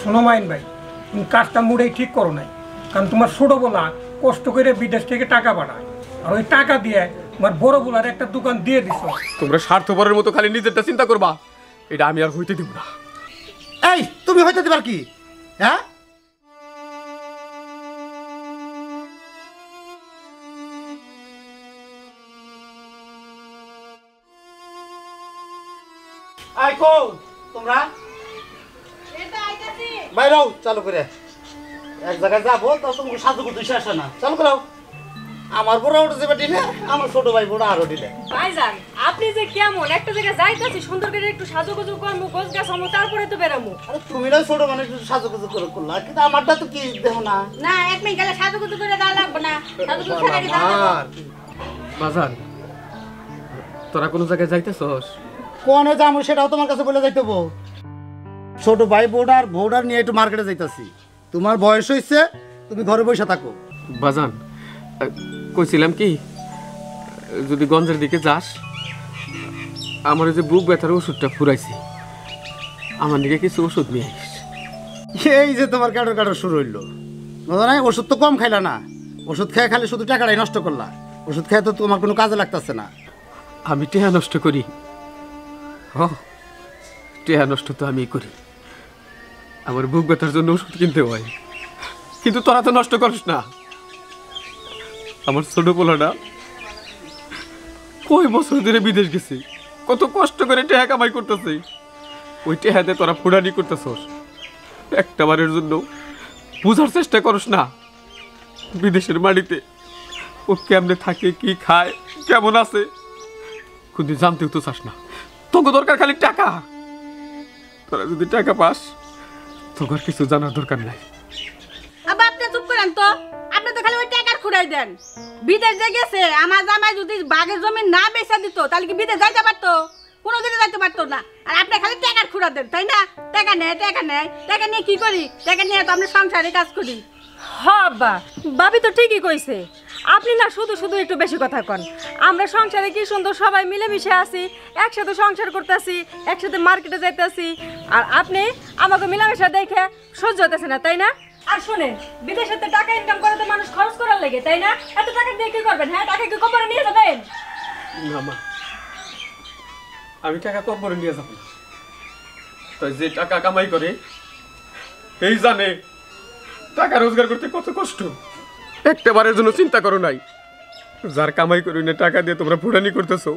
শোনো মাইন ভাই, তুমি কাজটা মুড়েই ঠিক করো নাই। কারণ তোমার ছোট বলা কষ্ট করে বিদেশ থেকে টাকা পাঠায়, আর ওই টাকা দিয়ে তোমার বড় বলার একটা দোকান দিয়ে দিছো। তোমরা স্বার্থপরের মতো খালি নিজেরটা চিন্তা করবা, এটা আমি আর হইতে দিব না। এই তুমি হইতে দিবার কি? হ্যাঁ, আই কো তোমরা বাইরেও চালু করে এক জায়গায় যাবো, তো তোমাকে সাজু করতে শেষ না, চালু করাও। আমার বড় ওটা যাবে দিলে, আমার ছোট ভাই বড় আরো দিলে। ভাইজান আপনি যে কেমন একটা জায়গায় যাইতাছি, সুন্দর করে একটু সাজুগুজু করবো, গোছ গাছ হবো, তারপরে তো বেরামু। আরে তুমি না ছোট মানুষ, একটু সাজুগুজু করে করলা, কিন্তু আমারটা তো কি দেখো না। না এক মিনিট গেলে সাজুগুজু করে দেওয়া লাগবে না, সাজুগুজু ছাড়া কি দেওয়া লাগবে? বাজান, তোরা কোনো জায়গায় যাইতেছস? কোনে যাবো সেটাও তোমার কাছে বলে যাইতে হবো। ছোট ভাই বউডার নিয়ে একটু মার্কেটে যাইতাছি। তোমার বয়স হয়েছে, তুমি ঘরে বসে থাকো। বাজান কইছিলাম কি, যদি গঞ্জের দিকে যাস, আমার যে বুক ব্যথার ওষুধটা ফুরাইছি, আমার দিকে কিছু ওষুধ নিয়ে আসিস। এই যে তোমার কাটার শুরু হইলো, বুঝো না? ওষুধ তো কম খাইলা না, ওষুধ খেয়ে খালি শুধু টাকাটাই নষ্ট করলা। ওষুধ খেয়ে তো তোমার কোনো কাজে লাগতেছে না। আমি টেহা নষ্ট করি? টেহা নষ্ট তো আমি করি, আমার বুক ব্যথার জন্য ওষুধ কিনতে হয়, কিন্তু তোরা তো নষ্ট করিস না। আমার ছোট পোলাটা কয় বছর ধরে বিদেশ গেছে, কত কষ্ট করে টেহা কামাই করতেছে, ওই টেহাতে তোরা ফুড়ানি করতেছস। একটা বারের জন্য বোঝার চেষ্টা করস না, বিদেশের মাটিতে ও কেমনে থাকে, কি খায়, কেমন আছে, কিন্তু জানতেও তো চাস না। তোকে দরকার খালি টাকা। তোরা যদি টাকা পাস, তোর কিছু জানার দরকার নাই। আবার আপনি চুপ করেন তো, আপনি তো খালি ওই টাকার খুঁড়াই দেন। বিদেশ যে গেছে, আমার জামাই যদি বাগের জমি না বেচা দিত, তাহলে কি বিদেশ যাইতে পারতো? কোনোদিনও যাইতে পারতো না। আর আপনি খালি টাকার খুঁড়া দেন, তাই না? টাকা নেয়, টাকা নেয়, টাকা নিয়ে কি করি? টাকা নিয়ে তো আমরা সংসারে কাজ করি। হ্যাঁ বা ভাবি তো ঠিকই কইছে, আপনি না শুধু শুধু একটু বেশি কথা কন। আমরা সংসারে কি সুন্দর সবাই মিলেমিশে আছি, একসাথে সংসার করতেছি, একসাথে মার্কেটে যাইতেছি, আর আপনি আমাকে মিলামেশা দেখে সহ্য হতেছে না, তাই না? আর শুনেন, বিদেশেতে টাকা ইনকাম করে তো মানুষ খরচ করার লাগে, তাই না? এত টাকা দিয়ে কি করবেন? হ্যাঁ, টাকা কি কবরে নিয়ে যাবেন? না মা, আমি টাকা কবরে নিয়ে যাব না। তাই যে টাকা কামাই করে এই জানে টাকা রোজগার করতে কত কষ্ট। একটা বারের জন্য চিন্তা করো নাই, যার কামাই করি না টাকা দিয়ে তোমরা ফুটানি করতেছো,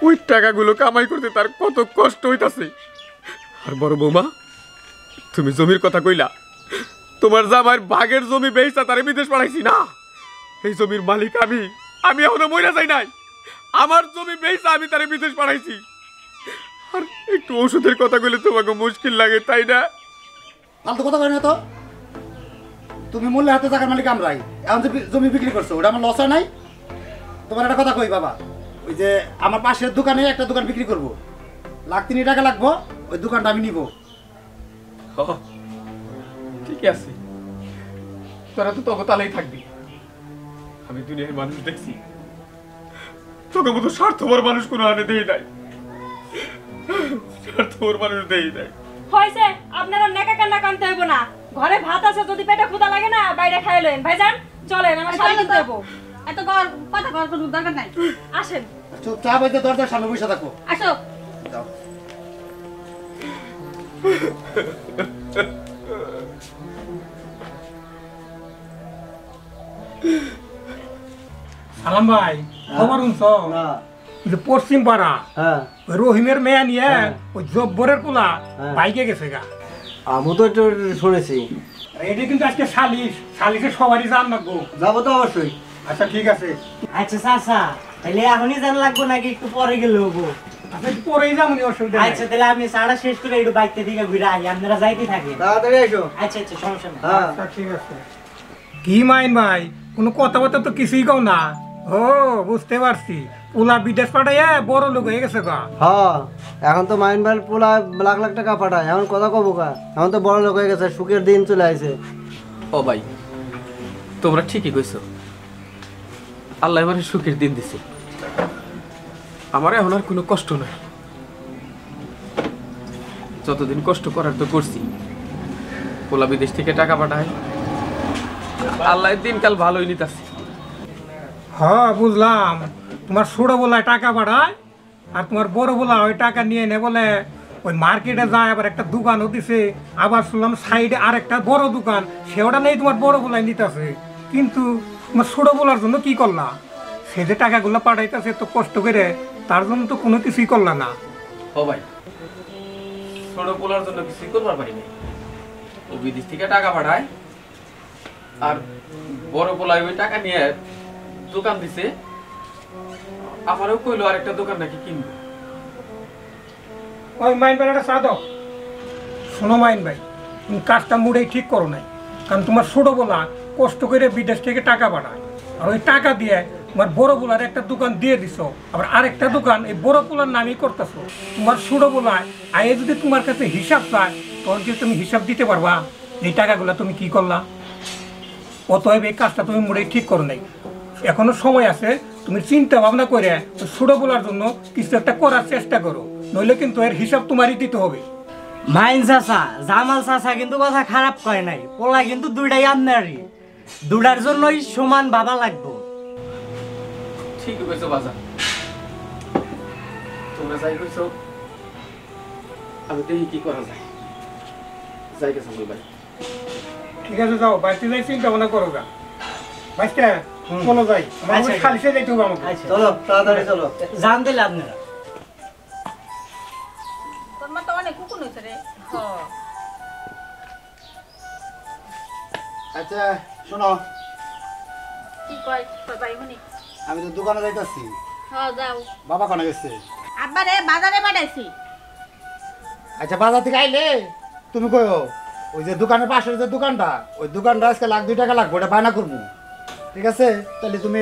ওই টাকাগুলো কামাই করতে তার কত কষ্ট হইতাছে। আর বড় বৌমা, তুমি জমির কথা কইলা, তোমার জামাইয়ের ভাগের জমি বেচা তারে বিদেশ পাঠাইছি না। এই জমির মালিক আমি এখনো মইরা যাই নাই। আমার জমি বেচা আমি তারে বিদেশ পাঠাইছি। আর একটু ওষুধের কথা কইলে তোমাকে মুশকিল লাগে, তাই না? ফালতু কথা কই না তো। তুমি মূল্য হাতে টাকার মালিক আমরাই। এখন যে জমি বিক্রি করছো, ওটা আমার লস হয় নাই? তোমার একটা কথা কই বাবা, ওই যে আমার পাশের দোকানে একটা দোকান বিক্রি করবো, 1,03,000 টাকা লাগবো, ওই দোকানটা আমি নিব। ঠিক আছে, তোরা তো তবে তালেই থাকবি। আমি দুনিয়ার মানুষ দেখছি, তোকে মতো স্বার্থপর মানুষ কোনো আনে দেই নাই, স্বার্থপর মানুষ দেই নাই। হয়েছে, আপনারা নেকা কান্না কানতে হইব না। ঘরে ভাত আছে, যদি পেটে ক্ষুধা লাগে না বাইরে খাই লইন। ভাইজান চলেন, আমার শাড়ি কিনতে যাবো। এত কথা করার কোনো দরকার নাই। আসেন। চুপচাপ হইতে দরজার সামনে বসে থাকো। আসো। যাও। সালাম ভাই, খবর শুনছো? যে পশ্চিম পাড়া ওই রহিমের মেয়া নিয়ে ওই জব্বরের পোলা বাইকে গেছে গা। আমি তো একটু শুনেছি। এটা কিন্তু আজকে সালিশে সবারই জান লাগবো। যাবো তো অবশ্যই। আচ্ছা ঠিক আছে। আচ্ছা চাচা, তাহলে এখনই জান লাগবো নাকি একটু পরে গেলে হবো? আচ্ছা একটু পরেই যাবো, অসুবিধা নাই। আচ্ছা তাহলে আমি চাটা শেষ করে একটু বাইকটা থেকে ঘুরে আই, আপনারা যাইতে থাকেন। তাড়াতাড়ি এসো। আচ্ছা আচ্ছা, সমস্যা নেই। আচ্ছা ঠিক আছে। কি মাইন ভাই, কোনো কথাবার্তা তো কিছুই কও না। ও বুঝতে পারছি, পোলা বিদেশ পাঠাইয়া বড় লোক হয়ে গেছে গা। হ্যাঁ, এখন তো মাইন ভাই পোলা লাখ লাখ টাকা পাঠায়, এখন কথা কব কা, এখন তো বড় লোক হয়ে গেছে, সুখের দিন চলে আসে। ও ভাই, তোমরা ঠিকই কইছো, আল্লাহ আমার সুখের দিন দিছে। আমার এখন আর কোনো কষ্ট নাই। যতদিন কষ্ট করার তো করছি, পোলা বিদেশ থেকে টাকা পাঠায়, আল্লাহ দিনকাল ভালোই নিতাছে। হ্যাঁ বুঝলাম, তোমার ছোট বলায় টাকা পাঠায় আর তোমার বড় বলা ওই টাকা নিয়ে নে বলে ওই মার্কেটে যায়, আবার একটা দোকানও দিছে, আবার শুনলাম সাইডে আর একটা বড় দোকান, সেটা নেই তোমার বড় বলায় নিতেছে। কিন্তু তোমার ছোট বলার জন্য কি করলা? সে যে টাকাগুলো পাঠাইতেছে তো কষ্ট করে, তার জন্য তো কোনো কিছুই করলা না। ও ভাই, ছোট পোলার জন্য কিছুই করবার পারি নাই। ও বিদেশ থেকে টাকা পাঠায় আর বড় পোলায় ওই টাকা নিয়ে দোকান দিছে, আমারও কইলো আরেকটা দোকান নাকি কিনবো। ওই মাইন ভাই একটা চা দাও। শোনো মাইন ভাই, তুমি কাজটা মুড়েই ঠিক করো নাই, কারণ তোমার ছোট বলা কষ্ট করে বিদেশ থেকে টাকা পাঠায়, আর ওই টাকা দিয়ে তোমার বড় পোলার একটা দোকান দিয়ে দিছো, আবার আরেকটা দোকান এই বড় পোলার নামই করতেছো। তোমার ছোট বলায় আয়ে যদি তোমার কাছে হিসাব চায়, তখন কি তুমি হিসাব দিতে পারবা এই টাকাগুলো তুমি কি করলা? অতএব এই কাজটা তুমি মুড়েই ঠিক করো নাই, এখনো সময় আছে, তুমি চিন্তা ভাবনা করে ওই ছোট বলার জন্য কিছু একটা করার চেষ্টা করো, নইলে কিন্তু এর হিসাব তোমারই দিতে হবে। মাইন চাচা, জামাল চাচা কিন্তু কথা খারাপ কয় নাই, পোলা কিন্তু দুইটাই আপনারই, দুটার জন্যই সমান বাবা লাগবো। ঠিক কইছো বাজার, তোমরা যাই কইছো, আমি দেখি কি করা যায়। যাই গেছে ভাই। ঠিক আছে যাও, বাড়িতে যাই চিন্তা ভাবনা করো গা। বাচ্চা চলো যাই, আচ্ছা, খালি সে যাইতে হবে আমাকে। আচ্ছা চলো তাড়াতাড়ি চলো। জান দিলে আপনারা। তোর মা তো অনেক কুকুন হয়েছে রে। আচ্ছা শোনো, কি কয় তোর ভাই মনি? আমি তো দোকানে যাইতাছি। হ্যাঁ যাও। বাবা কোনে গেছে? আব্বা রে বাজারে পাঠাইছি। আচ্ছা বাজার থেকে আইলে তুমি কইও ওই যে দোকানের পাশের যে দোকানটা, ওই দোকানটা আজকে লাখ 2 টাকা লাগবে, ওটা বায়না করবো, ঠিক আছে? তাহলে তুমি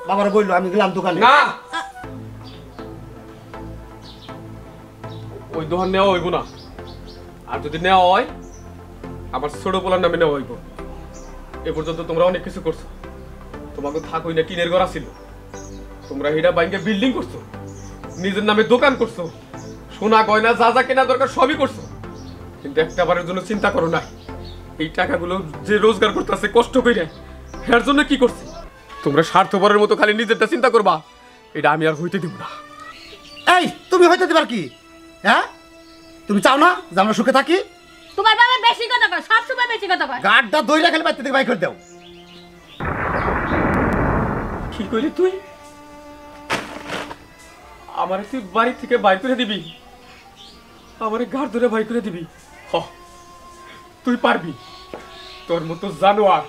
বাবার বললো আমি গেলাম দোকানে। না, ওই দোকান নেওয়া হইব না, আর যদি নেওয়া হয় আমার ছোট পোলার নামে নেওয়া হইব। এ পর্যন্ত তোমরা অনেক কিছু করছো, তোমাকে থাকই না টিনের ঘর ছিল, তোমরা হিডা বাইঙ্গে বিল্ডিং করছো, নিজের নামে দোকান করছো, সোনা গয়না যা যা কেনা দরকার সবই করছো, কিন্তু একটা বারের জন্য চিন্তা করো না এই টাকাগুলো যে রোজগার করতেছে কষ্ট করে, এর জন্য কি করছে? তোমরা স্বার্থপরের মতো খালি নিজেরটা চিন্তা করবা, এটা আমি আর হইতে দিব না। এই তুমি হইতে দিবার কি? হ্যাঁ, তুমি চাও না যে আমরা সুখে থাকি? তোমার বাবা বেশি কথা কয়, সব সময় বেশি কথা কয়। গাড়টা দইরা খালি বাইতে থেকে বাই করে দাও। কি কইলি তুই? আমারে তুই বাড়ি থেকে বাইর করে দিবি? আমারে গাড় ধরে বাইর করে দিবি? হ, তুই পারবি, তোর মতো জানোয়ার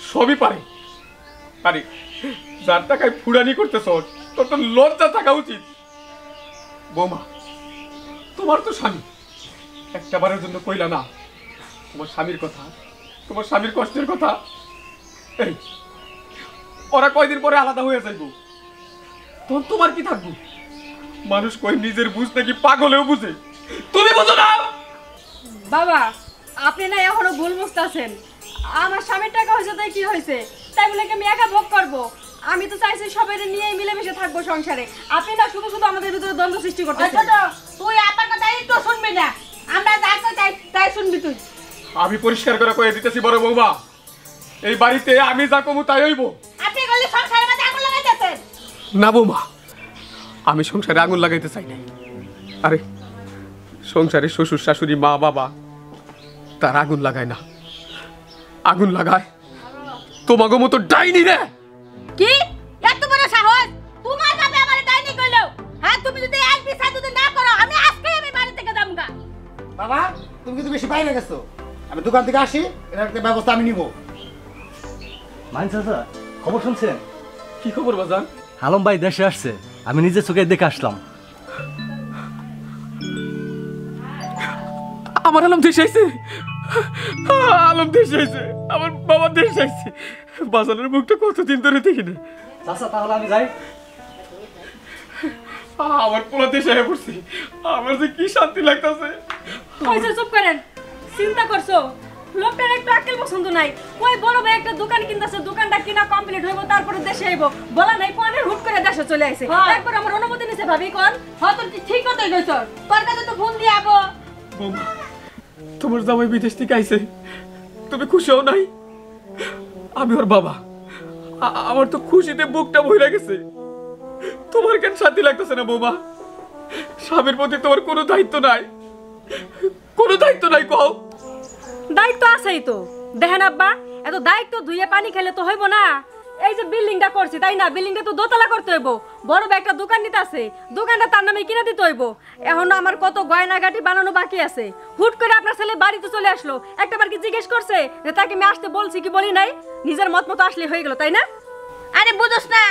সবই পারে। আরে যার টাকায় ফুড়ানি করতেছ, তোর তো লজ্জা থাকা উচিত। বৌমা, তোমার তো স্বামী, একটা বারের জন্য কইলা না তোমার স্বামীর কথা, তোমার স্বামীর কষ্টের কথা? এই ওরা কয়দিন পরে আলাদা হয়ে যাইব, তখন তোমার কি থাকবো? মানুষ কই নিজের বুঝ নাকি পাগলেও বুঝে, তুমি বুঝো না? বাবা, আপনি না এখনো ভুল বুঝতেছেন। আমার স্বামীর টাকা হয়েছে তাই কি হয়েছে, তাই বলে কি আমি একা ভোগ করবো? আমি তো চাইছি সবাই নিয়ে মিলেমিশে থাকবো সংসারে। আপনি না শুধু শুধু আমাদের ভিতরে দ্বন্দ্ব সৃষ্টি করতেছেন। তুই আমার কথা একটু শুনবি না, আমরা যা কই তাই শুনবি তুই। আমি পরিষ্কার করে কয়ে দিতেছি বড় বৌমা, এই বাড়িতে আমি যা কমু তাই হইব। আপনি বললে সংসারের মধ্যে আগুন লাগাইতেছেন। না বৌমা, আমি সংসারে আগুন লাগাইতে চাই নাই। আরে সংসারে শ্বশুর শাশুড়ি মা বাবা তার আগুন লাগায় না, আগুন লাগায় তোমাকে মতো ডাইনি রে। কি এত বড় সাহস? তোমার বাবা আমারে ডাইনি কইলো? হ্যাঁ, তুমি যদি এক বিচার যদি না করো, আমি আজকে আমি বাড়ি থেকে যামগা। বাবা তুমি কিন্তু বেশি বাইরে গেছো, আমি দোকান থেকে আসি, এর একটা ব্যবস্থা আমি নিব। মাইন চাচা, খবর শুনছেন? কি খবর বাজান? আলম ভাই দেশে আসছে, আমি নিজে চোখে দেখে আসলাম। আমার আলম দেশে আইছে, আলম দেশে আইছে, আমার বাবা দেশে আইছে। বাজানের মুখটা কতদিন ধরে দেখি না। চাচা তাহলে আমি যাই। আমার পোলা দেশে আয়া পড়ছি, আমার যে কি শান্তি লাগতেছে। হয়েছে, চুপ করেন। চিন্তা করছো লোকটার একটু আকেল পছন্দ নাই। ওই বড় ভাই একটা দোকান কিনতেছে, দোকানটা কিনা কমপ্লিট হইব, তারপরে দেশে আইব। বলা নাই পরে হুট করে দেশে চলে আইছে। একবার আমার অনুমতি নিছে ভাবি কোন? হ্যাঁ, তুই ঠিক কথাই কইছ। তোর কাছে তো ফোন দিয়ে আবো। বৌমা, তোমার জামাই বিদেশ থেকে আইছে, তুমি খুশি হও নাই? আমি ওর বাবা, আমার তো খুশিতে বুকটা ভরে গেছে। তোমার কেন শান্তি লাগতেছে না বৌমা? স্বামীর প্রতি তোমার কোনো দায়িত্ব নাই? কোনো দায়িত্ব নাই কও? দায়িত্ব আছেই তো। দেখেন আব্বা, এত দায়িত্ব ধুয়ে পানি খেলে তো হইব না। এই যে বিল্ডিংটা করছি তাই না, বিল্ডিংটা তো দোতলা করতে হইব। বড় একটা দোকান নিতে আছে, দোকানটা তার নামে কিনে দিতে হইব। এখনো আমার কত গয়নাগাটি বানানো বাকি আছে। হুট করে আপনার ছেলে বাড়িতে চলে আসলো, একটাবার কি জিজ্ঞেস করছে যে তাকে আমি আসতে বলছি কি বলি নাই? নিজের মত মতো আসলে হয়ে গেল, তাই না? আরে বুঝোস না,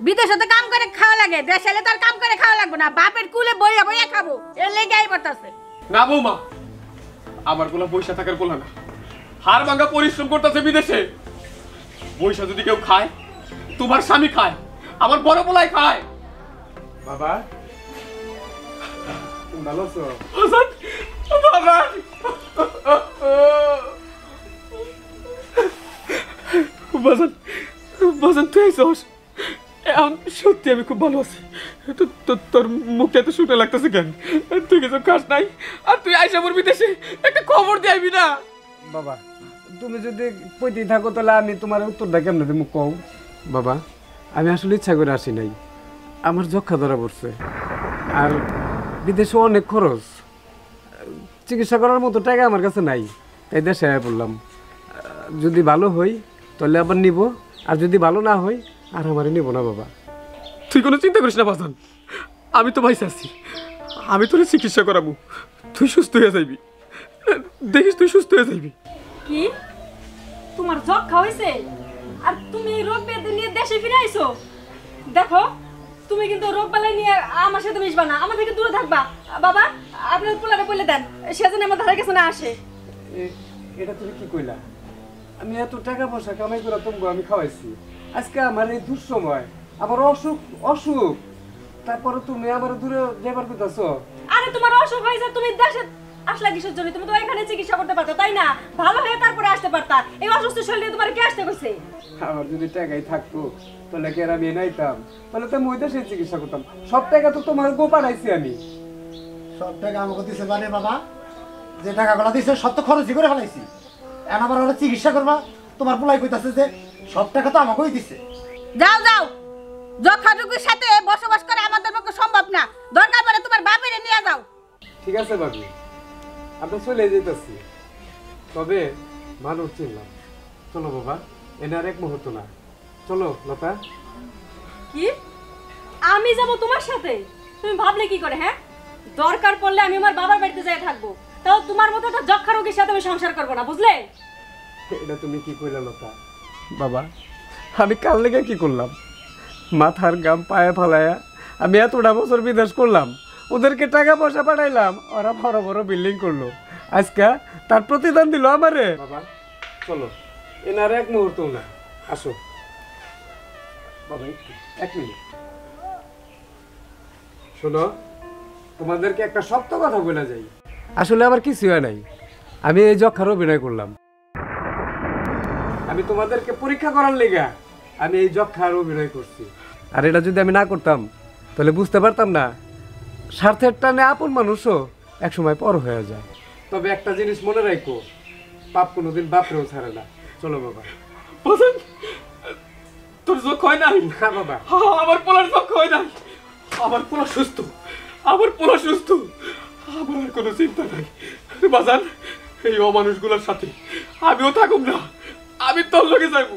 বিদেশে তো কাম করে খাওয়া লাগে, দেশে এলে তো আর কাম করে খাওয়া লাগবে না। বাপের কুলে বইয়া বইয়া খাবো, এর লেগে আইবতাছে। না বৌমা, আমার কোলা পয়সা থাকার কোলা না। হাড় ভাঙা পরিশ্রম করতেছে বিদেশে। পয়সা যদি কেউ খায়, তোমার স্বামী খায়, আমার বড় পোলাই খায়। বাবা ভালো আছো? হাসান, বাবা বাজান, বাজান তুই আইসস? এখন সত্যি আমি খুব ভালো আছি। তোর মুখটা এত শুকনো লাগতেছে কেন? তুই কিছু খাস নাই আর তুই আইসা আমার বিদেশে একটা খবর দিয়ে আইবি না? বাবা তুমি যদি কইতেই থাকো তাহলে আমি তোমার উত্তরটা কেমন দেবো কও? বাবা আমি আসলে ইচ্ছা করে আসি নাই, আমার যক্ষা ধরা পড়ছে আর বিদেশে অনেক খরচ, চিকিৎসা করার মতো টাকা আমার কাছে নাই, তাই দেশে আয়া পড়লাম। যদি ভালো হই তাহলে আবার নিব, আর যদি ভালো না হই আর আমারে নিব না। বাবা তুই কোনো চিন্তা করিস না বাজান, আমি তো ভাইসা আছি, আমি তোর চিকিৎসা করাবো, তুই সুস্থ হয়ে যাইবি। দেখিস তুই সুস্থ হয়ে যাইবি। কি তোমার যক্ষা হইছে আর তুমি এই রোগ ব্যাধি নিয়ে দেশে ফিরে আইছো? দেখো তুমি কিন্তু রোগ বালাই নিয়ে আমার সাথে মিশবা না, আমার থেকে দূরে থাকবা। বাবা আপনার পোলারে বলে দেন সেজন্য আমার ধারে কাছে না আসে। এটা তুমি কি কইলা? আমি এত টাকা পয়সা কামাই করে তোমাকে আমি খাওয়াইছি, আজকে আমার এই দুঃসময়, আমার অসুখ অসুখ, তারপরে তুমি আমার দূরে যাবার করতেছো। আরে তোমার অসুখ হয়েছে, তুমি দেশে আসলা কিসের জন্য? তুমি তো এখানে চিকিৎসা করতে পারতা তাই না? ভালো হয়ে তারপরে আসতে পারতা। এই অসুস্থ শরীরে তোমার কে আসতে কইছে? আমার যদি টাকাই থাকতো তাহলে কি আর আমি নাইতাম? তাহলে তো আমি ওই দেশে চিকিৎসা করতাম। সব টাকা তো তোমার গো পাঠাইছি আমি। সব টাকা আমাকে দিছে মানে বাবা, যে টাকাগুলো দিছে সব তো খরচই করে ফেলাইছি। এখন আবার ওরা চিকিৎসা করবা, তোমার পোলাই কইতাছে যে সব টাকা তো আমাকেই দিছে। যাও যাও, যক্ষাটুকুর সাথে বসবাস করা আমাদের পক্ষে সম্ভব না। দরকার পড়ে তোমার বাপেরে নিয়ে যাও। ঠিক আছে ভাবি, আমরা চলে যেতেছি, তবে মানুষ চিনলাম। চলো বাবা, এনে আর এক মুহূর্ত না। চলো লতা। কি আমি যাব তোমার সাথে? তুমি ভাবলে কি করে? হ্যাঁ, দরকার পড়লে আমি আমার বাবার বাড়িতে যাই থাকবো, তাও তোমার মতো একটা যক্ষা রোগীর সাথে আমি সংসার করবো না, বুঝলে? এটা তুমি কি কইলা লতা? বাবা আমি কাল লেগে কি করলাম? মাথার গাম পায়ে ফালায়া আমি এতটা বছর বিদেশ করলাম, ওদেরকে টাকা পয়সা পাঠাইলাম, ওরা বড় বড় বিল্ডিং করলো, আজকে তার প্রতিদান দিল আমারে। বাবা চলো, এনার এক মুহূর্ত না, আসো বাবা একটু, এক মিনিট শোনো, তোমাদেরকে একটা সত্য কথা বলে যাই। আসলে আমার কিছু হয় নাই, আমি এই যক্ষার অভিনয় করলাম। আমি তোমাদেরকে পরীক্ষা করার লেগা আমি এই যক্ষার অভিনয় করছি। আর এটা যদি আমি না করতাম তাহলে বুঝতে পারতাম না স্বার্থের টানে আপন মানুষও একসময় পর হয়ে যায়। তবে একটা জিনিস মনে রাখো, পাপ কোনোদিন বাপরেও ছাড়ে না। চলো বাবা। বাজান, তোর যক্ষা হয় নাই? না বাবা, আমার পোলার যক্ষা হয় নাই। আমার পোলা সুস্থ, আমার পোলা সুস্থ, আমার আর কোনো চিন্তা নাই। বাজান, এই অমানুষগুলোর সাথে আমিও থাকুম না, আমি তোর লগে যাইবো।